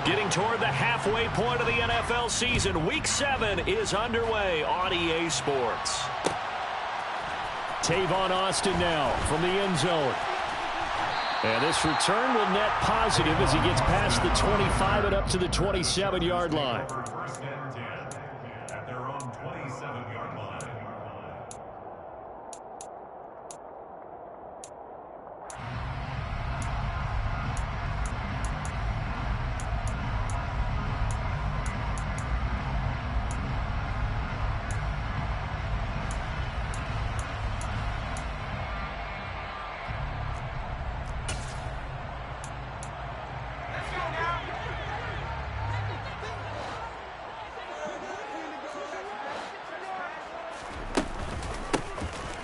Getting toward the halfway point of the NFL season. Week 7 is underway on EA Sports. Tavon Austin now from the end zone. And this return will net positive as he gets past the 25 and up to the 27-yard line.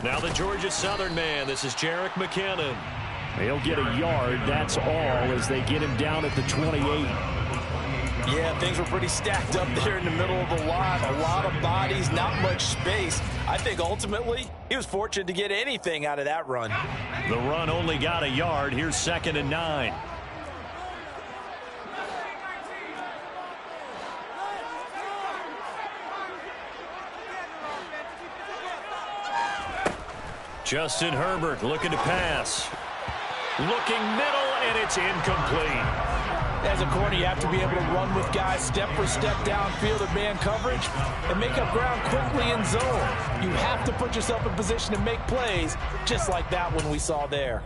Now the Georgia Southern man. This is Jerick McKinnon. He'll get a yard. That's all as they get him down at the 28. Yeah, things were pretty stacked up there in the middle of the lot. A lot of bodies, not much space. I think ultimately he was fortunate to get anything out of that run. The run only got a yard. Here's 2nd and 9. Justin Herbert looking to pass. Looking middle, and it's incomplete. As a corner, you have to be able to run with guys step for step downfield in man coverage and make up ground quickly in zone. You have to put yourself in position to make plays, just like that one we saw there.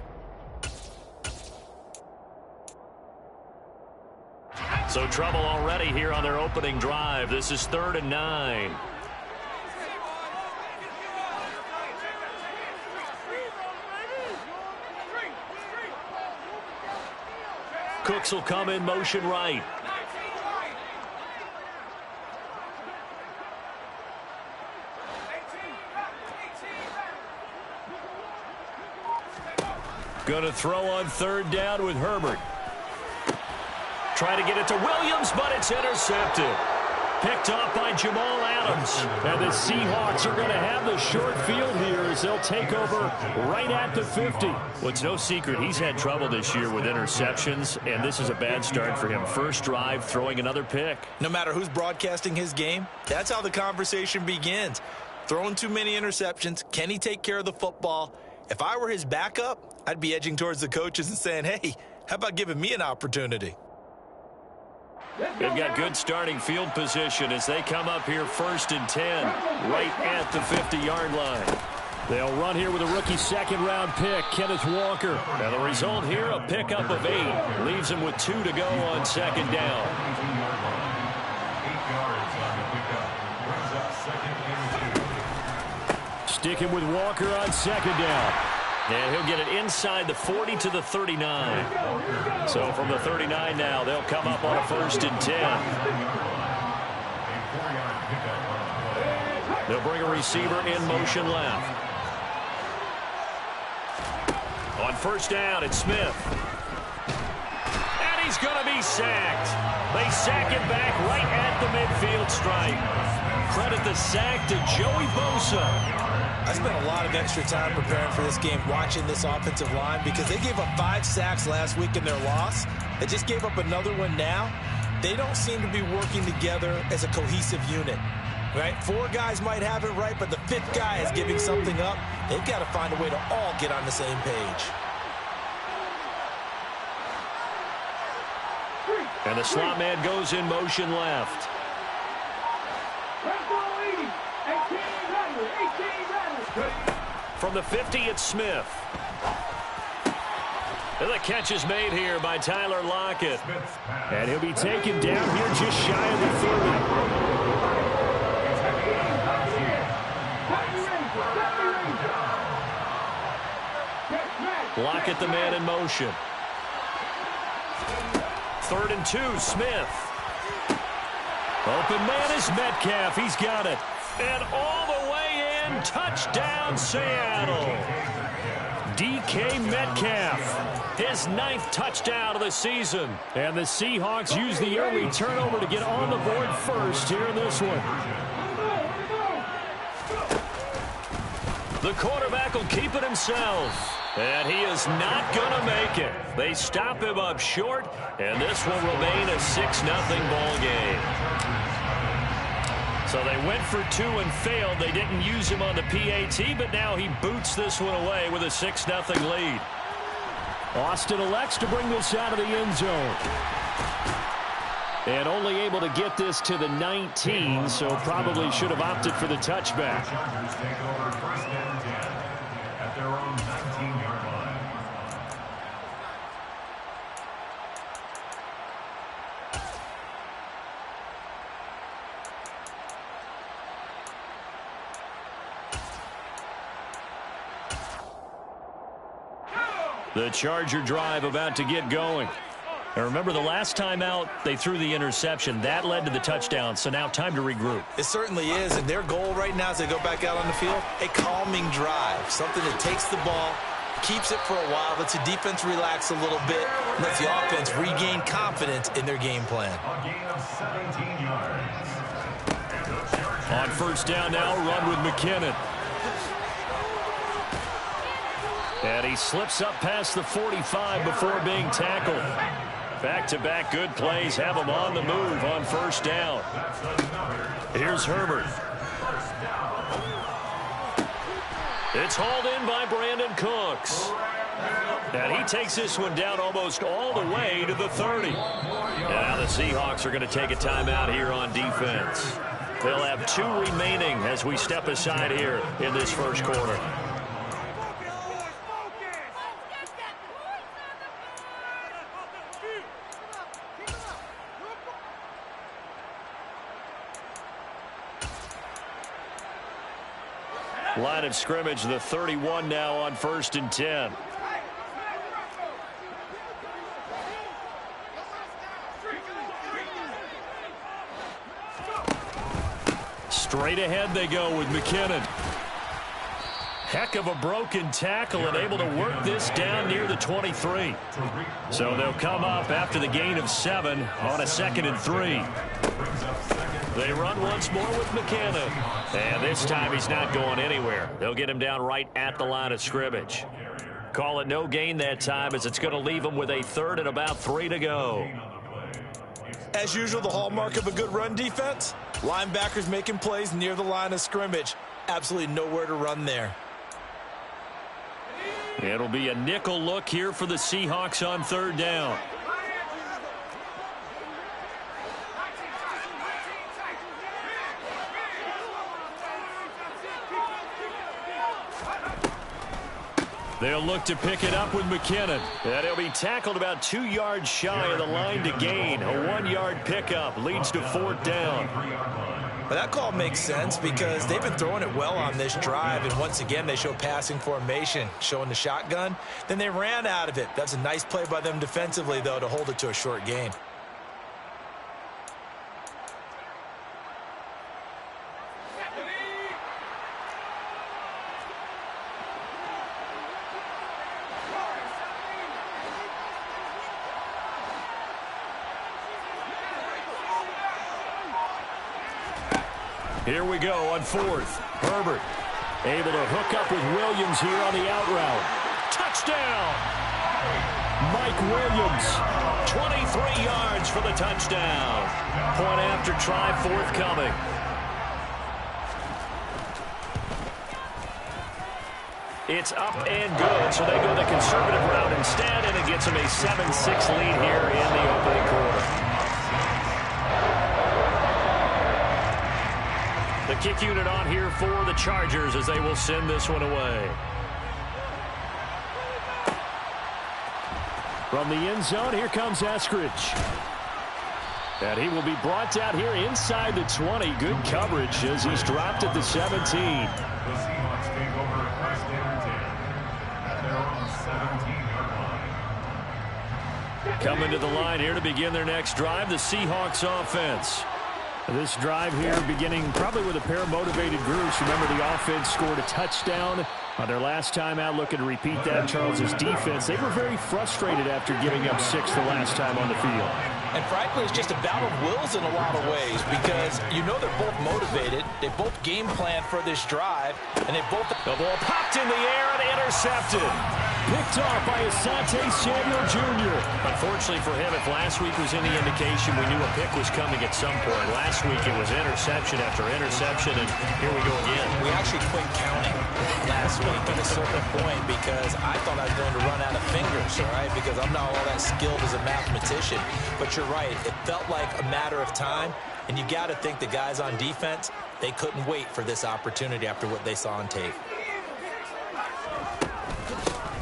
So trouble already here on their opening drive. This is 3rd and 9. Cooks will come in motion right. Going to throw on 3rd down with Herbert. Try to get it to Williams, but it's intercepted. Picked off by Jamal Adams. And the Seahawks are going to have the short field here as they'll take over right at the 50. Well, it's no secret he's had trouble this year with interceptions, and this is a bad start for him. First drive, throwing another pick. No matter who's broadcasting his game, that's how the conversation begins. Throwing too many interceptions. Can he take care of the football? If I were his backup, I'd be edging towards the coaches and saying, hey, how about giving me an opportunity? They've got good starting field position as they come up here 1st and 10, right at the 50-yard line. They'll run here with a rookie 2nd-round pick, Kenneth Walker. And the result here, a pickup of 8. Leaves him with 2 to go on 2nd down. Sticking with Walker on 2nd down. And he'll get it inside the 40 to the 39. So from the 39 now, they'll come up on a 1st and 10. They'll bring a receiver in motion left. On 1st down, it's Smith. And he's going to be sacked. They sack him back right at the midfield stripe. Credit the sack to Joey Bosa. I spent a lot of extra time preparing for this game, watching this offensive line, because they gave up 5 sacks last week in their loss. They just gave up another one now. They don't seem to be working together as a cohesive unit, right? 4 guys might have it right, but the 5th guy is giving something up. They've got to find a way to all get on the same page. And the slot man goes in motion left. From the 50, it's Smith. And the catch is made here by Tyler Lockett. And he'll be taken down here just shy of the 30. Lockett, the man in motion. 3rd and 2, Smith. Open man is Metcalf. He's got it. And all the way in, touchdown Seattle. DK Metcalf, his 9th touchdown of the season. And the Seahawks use the early turnover to get on the board first here in this one. The quarterback will keep it himself. And he is not going to make it. They stop him up short, and this will remain a 6-0 ball game. So they went for 2 and failed. They didn't use him on the PAT, but now he boots this one away with a 6-0 lead. Austin elects to bring this out of the end zone. And only able to get this to the 19, so probably should have opted for the touchback. The Charger drive about to get going. And remember, the last time out, they threw the interception. That led to the touchdown, so now time to regroup. It certainly is, and their goal right now as they go back out on the field, a calming drive, something that takes the ball, keeps it for a while, lets the defense relax a little bit, lets the offense regain confidence in their game plan. A gain of 17 yards. On first down now, run with McKinnon. And he slips up past the 45 before being tackled. Back-to-back good plays have him on the move on first down. Here's Herbert. It's hauled in by Brandon Cooks. And he takes this one down almost all the way to the 30. And now the Seahawks are going to take a timeout here on defense. They'll have 2 remaining as we step aside here in this first quarter. Line of scrimmage, the 31 now on first and 10. Straight ahead they go with McKinnon. Heck of a broken tackle and able to work this down near the 23. So they'll come up after the gain of 7 on a 2nd and 3. They run once more with McKinnon. And this time he's not going anywhere. They'll get him down right at the line of scrimmage. Call it no gain that time as it's going to leave him with a 3rd and about 3 to go. As usual, the hallmark of a good run defense, linebackers making plays near the line of scrimmage. Absolutely nowhere to run there. It'll be a nickel look here for the Seahawks on 3rd down. They'll look to pick it up with McKinnon. And he'll be tackled about 2 yards shy of the line to gain. A 1-yard pickup leads to 4th down. But that call makes sense because they've been throwing it well on this drive. And once again, they show passing formation, showing the shotgun. Then they ran out of it. That's a nice play by them defensively, though, to hold it to a short gain. Here we go on 4th. Herbert able to hook up with Williams here on the out route. Touchdown! Mike Williams, 23 yards for the touchdown. Point after try forthcoming. It's up and good, so they go the conservative route instead, and it gets them a 7-6 lead here in the opening quarter. The kick unit on here for the Chargers as they will send this one away. From the end zone, here comes Eskridge. And he will be brought down here inside the 20. Good coverage as he's dropped at the 17. The Seahawks take over 1st and 10 at their own 17-yard line. Coming to the line here to begin their next drive, the Seahawks offense. This drive here beginning probably with a pair of motivated groups. Remember, the offense scored a touchdown on their last time out, looking to repeat that. Charles's defense, they were very frustrated after giving up 6 the last time on the field. And frankly, it's just a battle of wills in a lot of ways because you know they're both motivated. They both game plan for this drive, and they both... The ball popped in the air and intercepted. Picked off by Asante Samuel Jr. Unfortunately for him, if last week was any indication, we knew a pick was coming at some point. Last week it was interception after interception, and here we go again. We actually quit counting last week at a certain point because I thought I was going to run out of fingers, all right, because I'm not all that skilled as a mathematician. But you're right. It felt like a matter of time, and you got to think the guys on defense, they couldn't wait for this opportunity after what they saw on tape.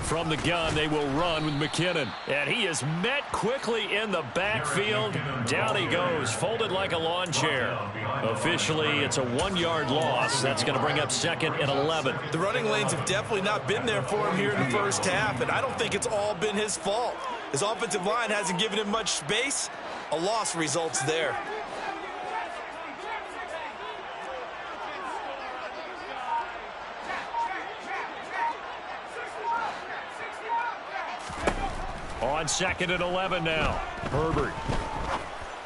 From the gun, they will run with McKinnon. And he is met quickly in the backfield. Down he goes, folded like a lawn chair. Officially, it's a 1-yard loss. That's going to bring up 2nd and 11. The running lanes have definitely not been there for him here in the first half, and I don't think it's all been his fault. His offensive line hasn't given him much space. A loss results there. On 2nd and 11 now. Herbert.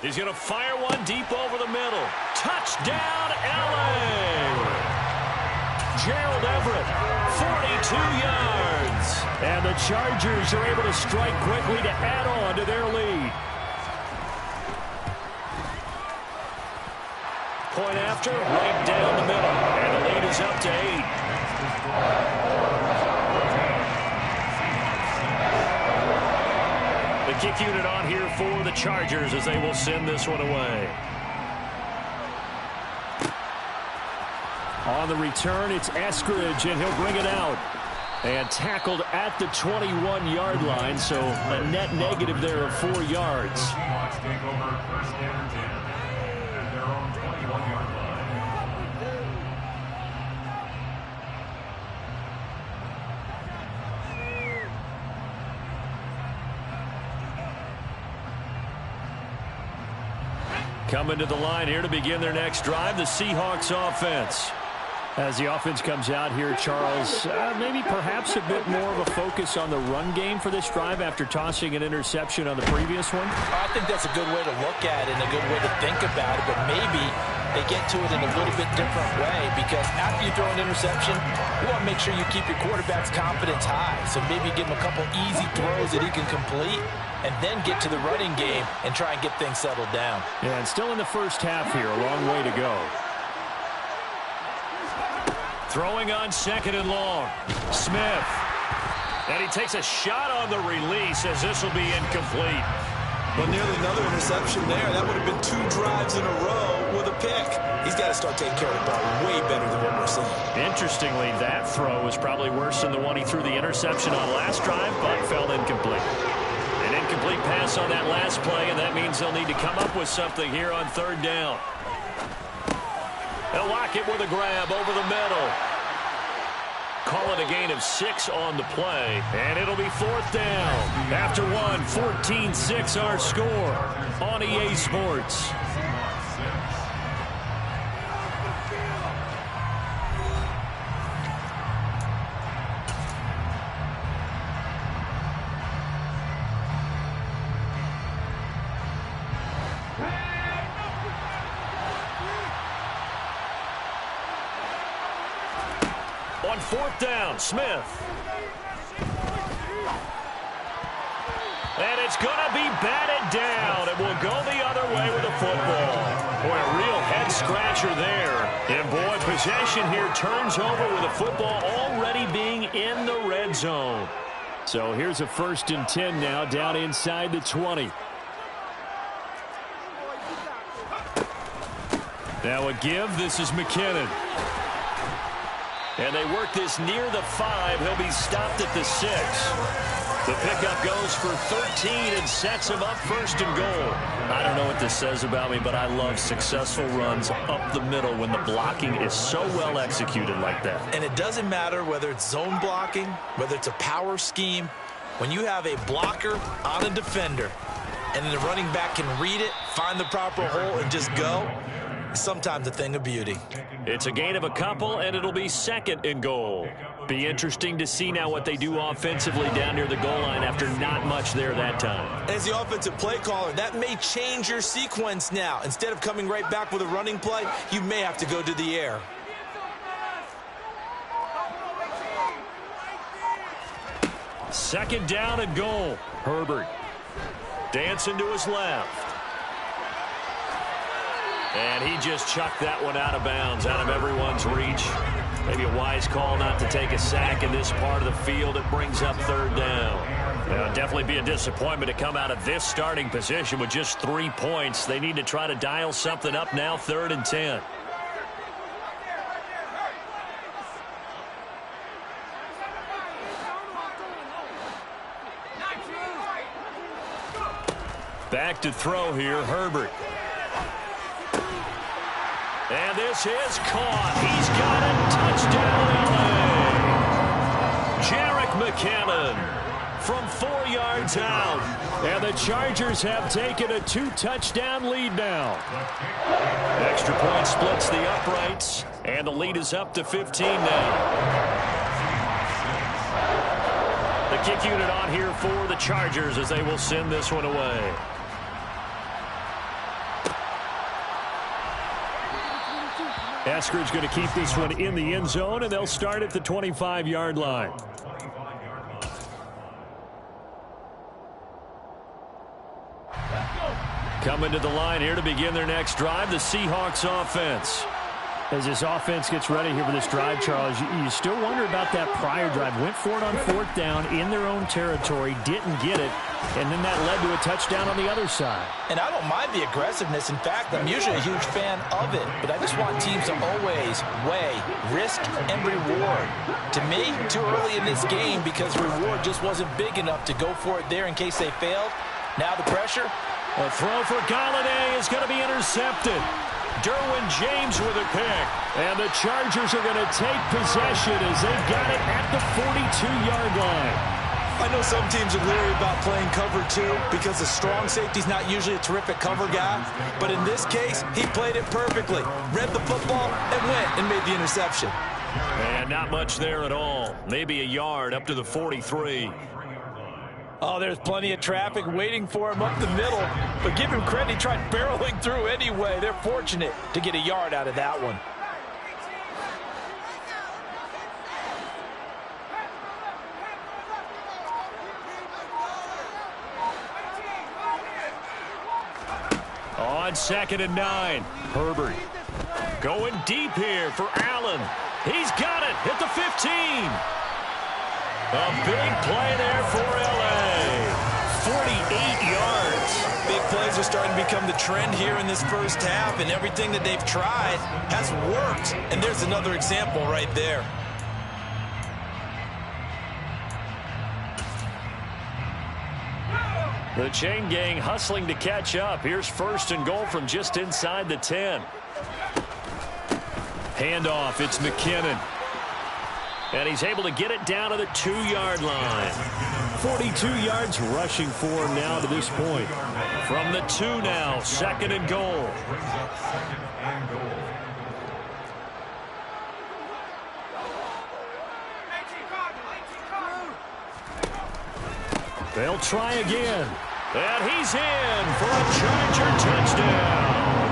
He's going to fire one deep over the middle. Touchdown, LA! Gerald Everett, 42 yards. And the Chargers are able to strike quickly to add on to their lead. Point after, right down the middle. And the lead is up to 8. The kick unit on here for the Chargers as they will send this one away. On the return, it's Eskridge, and he'll bring it out. And tackled at the 21-yard line, so a net negative there of 4 yards. Seahawks take over 1st and 10 at their own 21-yard line. Coming to the line here to begin their next drive, the Seahawks offense. As the offense comes out here, Charles, maybe perhaps a bit more of a focus on the run game for this drive after tossing an interception on the previous one? I think that's a good way to look at it and a good way to think about it, but maybe they get to it in a little bit different way because after you throw an interception, you want to make sure you keep your quarterback's confidence high. So maybe give him a couple easy throws that he can complete and then get to the running game and try and get things settled down. Yeah, and still in the first half here, a long way to go. Throwing on 2nd and long. Smith. And he takes a shot on the release as this will be incomplete. Well, nearly another interception there. That would have been 2 drives in a row with a pick. He's got to start taking care of the ball way better than what we're seeing. Interestingly, that throw was probably worse than the one he threw the interception on last drive, but fell incomplete. An incomplete pass on that last play, and that means they'll need to come up with something here on 3rd down. They'll lock it with a grab over the middle. Call it a gain of 6 on the play, and it'll be 4th down. After one, 14-6 our score on EA Sports. On 4th down, Smith. And it's going to be batted down. It will go the other way with the football. Boy, a real head-scratcher there. And, boy, possession here turns over with the football already being in the red zone. So here's a 1st and 10 now down inside the 20. Now a give. This is McKinnon. And they work this near the 5. He'll be stopped at the 6. The pickup goes for 13 and sets him up 1st and goal. I don't know what this says about me, but I love successful runs up the middle when the blocking is so well executed like that. And it doesn't matter whether it's zone blocking, whether it's a power scheme. When you have a blocker on a defender and then the running back can read it, find the proper hole, and just go, sometimes a thing of beauty. It's a gain of a couple, and it'll be 2nd and goal. Be interesting to see now what they do offensively down near the goal line after not much there that time. As the offensive play caller, that may change your sequence now. Instead of coming right back with a running play, you may have to go to the air. Second down and goal. Herbert dancing to his left. And he just chucked that one out of bounds, out of everyone's reach. Maybe a wise call not to take a sack in this part of the field. It brings up third down. It'll definitely be a disappointment to come out of this starting position with just 3 points. They need to try to dial something up now, 3rd and 10. Back to throw here, Herbert. And this is caught. He's got it. Touchdown, L.A. Jerick McKinnon from 4 yards out. And the Chargers have taken a 2-touchdown lead now. Extra point splits the uprights. And the lead is up to 15 now. The kick unit on here for the Chargers as they will send this one away. Eskridge going to keep this one in the end zone, and they'll start at the 25-yard line. Coming to the line here to begin their next drive, the Seahawks offense. As this offense gets ready here for this drive, Charles, you still wonder about that prior drive. Went for it on 4th down in their own territory, didn't get it, and then that led to a touchdown on the other side. And I don't mind the aggressiveness. In fact, I'm usually a huge fan of it. But I just want teams to always weigh risk and reward. To me, too early in this game because reward just wasn't big enough to go for it there in case they failed. Now the pressure. A throw for Galladay is going to be intercepted. Derwin James with a pick. And the Chargers are going to take possession as they've got it at the 42-yard line. I know some teams are leery about playing cover 2 because the strong safety's not usually a terrific cover guy. But in this case, he played it perfectly. Read the football and went and made the interception. And not much there at all. Maybe a yard up to the 43. Oh, there's plenty of traffic waiting for him up the middle. But give him credit, he tried barreling through anyway. They're fortunate to get a yard out of that one. On 2nd and 9, Herbert going deep here for Allen. He's got it at the 15. A big play there for L.A. 48 yards. Big plays are starting to become the trend here in this first half, and everything that they've tried has worked. And there's another example right there. The chain gang hustling to catch up. Here's 1st and goal from just inside the 10. Handoff, it's McKinnon. And he's able to get it down to the 2-yard line. 42 yards rushing for him now to this point. From the 2 now, 2nd and goal. They'll try again. And he's in for a Charger touchdown.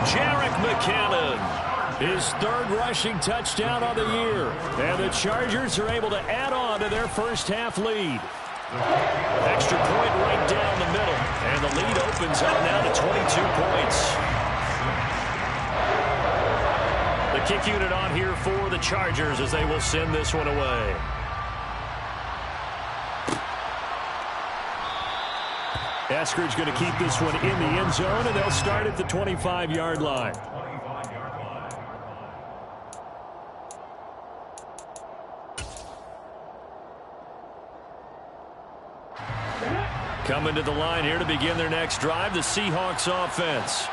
Jerick McKinnon. His 3rd rushing touchdown on the year. And the Chargers are able to add on to their first half lead. Extra point right down the middle. And the lead opens up now to 22 points. The kick unit on here for the Chargers as they will send this one away. Eskridge going to keep this one in the end zone, and they'll start at the 25-yard line. Coming to the line here to begin their next drive, the Seahawks offense.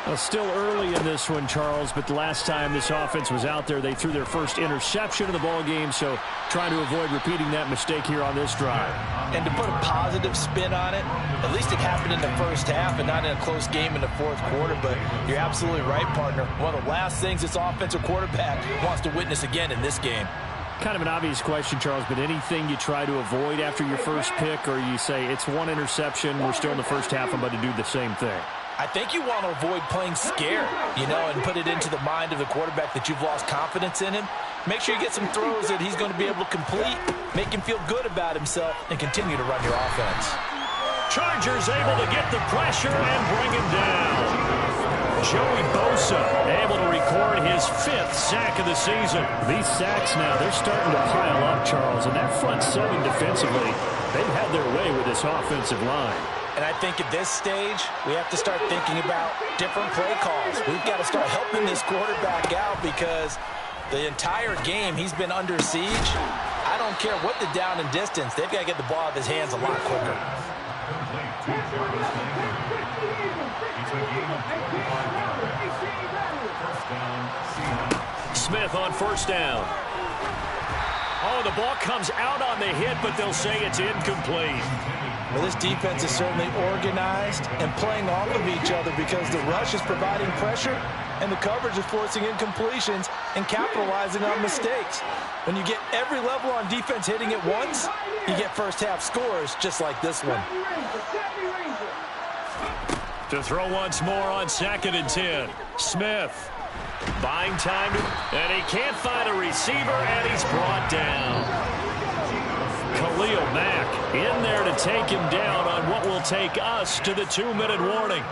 Well, still early in this one, Charles, but the last time this offense was out there, they threw their first interception of the ball game, so trying to avoid repeating that mistake here on this drive. And to put a positive spin on it, at least it happened in the first half and not in a close game in the 4th quarter, but you're absolutely right, partner. One of the last things this offensive quarterback wants to witness again in this game. Kind of an obvious question, Charles, but anything you try to avoid after your first pick, or you say it's one interception, we're still in the first half, I'm about to do the same thing? I think you want to avoid playing scared, and put it into the mind of the quarterback that you've lost confidence in him. Make sure you get some throws that he's going to be able to complete, make him feel good about himself, and continue to run your offense. Chargers able to get the pressure and bring him down. Joey Bosa able to record his 5th sack of the season. These sacks now, they're starting to pile up, Charles, and that front 7 defensively, they've had their way with this offensive line. And I think at this stage, we have to start thinking about different play calls. We've got to start helping this quarterback out because the entire game he's been under siege. I don't care what the down and distance. They've got to get the ball out of his hands a lot quicker. Smith on first down. Oh, the ball comes out on the hit, but they'll say it's incomplete. Well, this defense is certainly organized and playing off of each other because the rush is providing pressure and the coverage is forcing incompletions and capitalizing on mistakes. When you get every level on defense hitting it once, you get first half scores just like this one. To throw once more on 2nd and 10. Smith buying time, and he can't find a receiver, and he's brought down. Khalil Mack in there to take him down on what will take us to the 2-minute warning.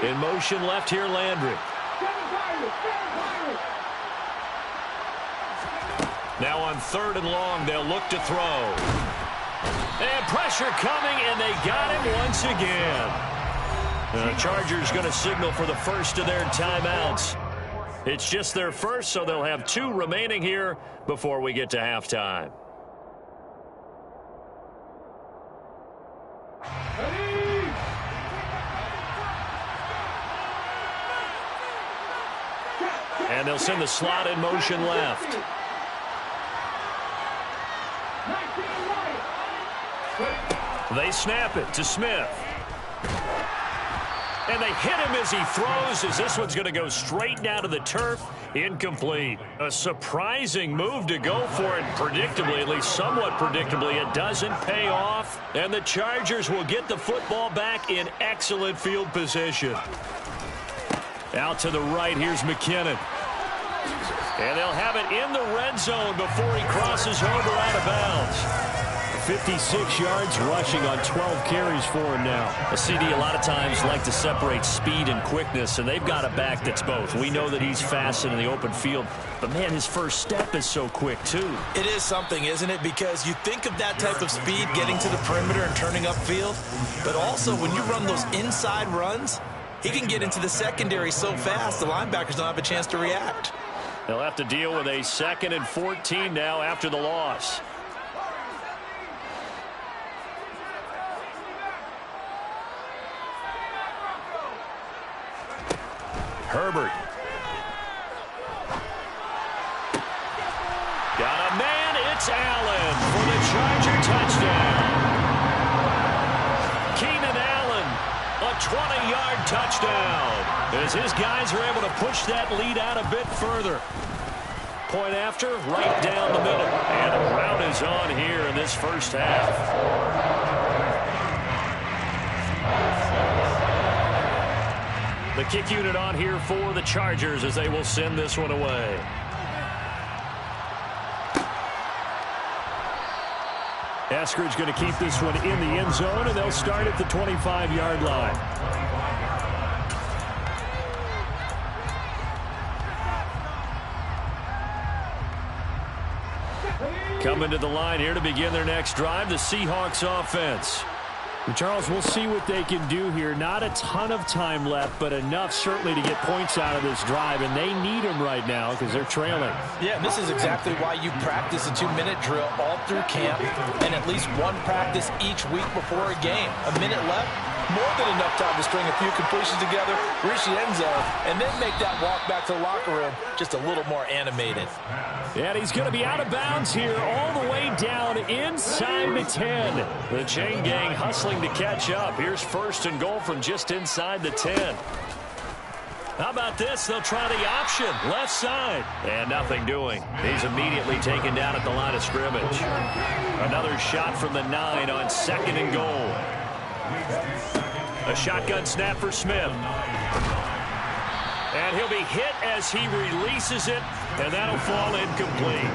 In motion left here, Landry. Now on 3rd and long, they'll look to throw. And pressure coming, and they got him once again. The Chargers going to signal for the first of their timeouts. It's just their first, so they'll have 2 remaining here before we get to halftime. And they'll send the slot in motion left. They snap it to Smith. And they hit him as he throws, as this one's going to go straight down to the turf. Incomplete. A surprising move to go for it predictably, at least somewhat predictably. It doesn't pay off, and the Chargers will get the football back in excellent field position. Out to the right, here's McKinnon. And they'll have it in the red zone before he crosses over out of bounds. 56 yards rushing on 12 carries for him now. A CD a lot of times like to separate speed and quickness, and they've got a back that's both. We know that he's fast in the open field, but man, his first step is so quick too. It is something, isn't it? Because you think of that type of speed getting to the perimeter and turning upfield, but also when you run those inside runs, he can get into the secondary so fast the linebackers don't have a chance to react. They'll have to deal with a 2nd and 14 now after the loss. Herbert. Got a man, it's Allen for the Charger touchdown. Keenan Allen, a 20-yard touchdown. As his guys are able to push that lead out a bit further. Point after, right down the middle. And the rout is on here in this first half. The kick unit on here for the Chargers as they will send this one away. Eskridge going to keep this one in the end zone, and they'll start at the 25-yard line. Coming to the line here to begin their next drive, the Seahawks offense. And Charles, we'll see what they can do here. Not a ton of time left, but enough certainly to get points out of this drive, and they need them right now because they're trailing. Yeah, and this is exactly why you practice a 2-minute drill all through camp and at least one practice each week before a game. A minute left, more than enough time to string a few completions together, reach the end zone, and then make that walk back to the locker room just a little more animated. And he's going to be out of bounds here all the way down inside the 10. The chain gang hustling to catch up. Here's 1st and goal from just inside the 10. How about this? They'll try the option, left side. And nothing doing. He's immediately taken down at the line of scrimmage. Another shot from the 9 on 2nd and goal. A shotgun snap for Smith. And he'll be hit as he releases it, and that'll fall incomplete.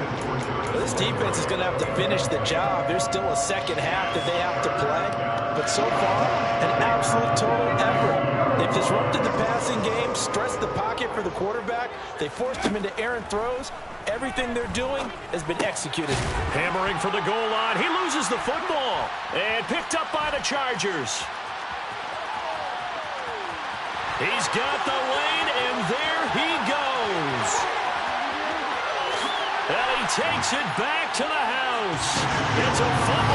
Well, this defense is going to have to finish the job. There's still a second half that they have to play. But so far, an absolute total effort. They've disrupted the passing game, stressed the pocket for the quarterback. They forced him into errant throws. Everything they're doing has been executed. Hammering for the goal line. He loses the football. And picked up by the Chargers. He's got the lane, and there he goes. And he takes it back to the house. It's a fumble.